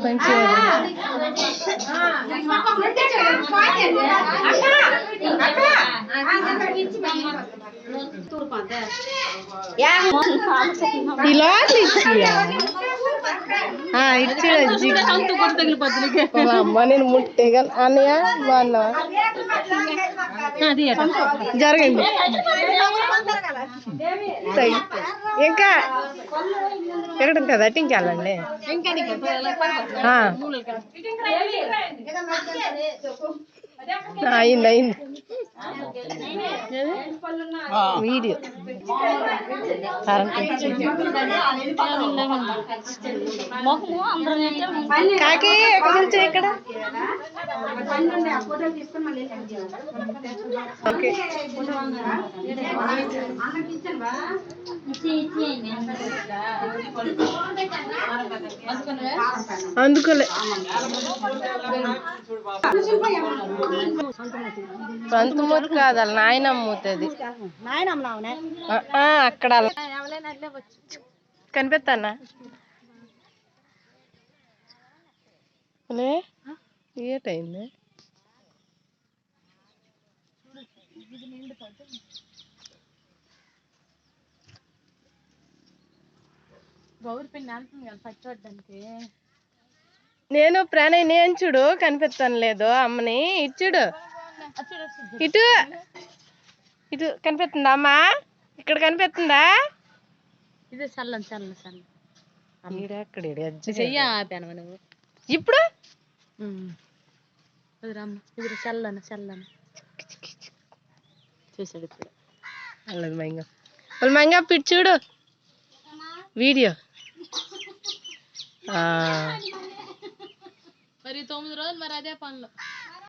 పంచి ఇలా అమ్మ నేను ముట్టేగా అన్నయ్య బాగున్నా జరగండి ఇంకా ఎక్కడ కదా అట్టించాలండి అయింది అయింది వీడియో కాకి ఎక్కడ నుంచి ఇక్కడ అందుకోలే సొంత మూత కాదు నాయనమ్మ మూతది అక్కడ కనిపెత్తానా ఏటైంది నేను ప్రణయ్ నేను చూడు కనిపెత్తాను లేదు అమ్మని ఇచ్చుడు ఇటు ఇటు కనిపెత్తుందా అమ్మా ఇక్కడ కనిపెత్తుందా ఇది చల్లని చల్లని చల్ల అక్కడ నువ్వు ఇప్పుడు చల్లని చల్లని చూసాడు ఇప్పుడు అల్లది మైంగా వాళ్ళు మైంగా పిట్ చూడు వీడియో మరి 9 రోజులు మరి అదే పనులు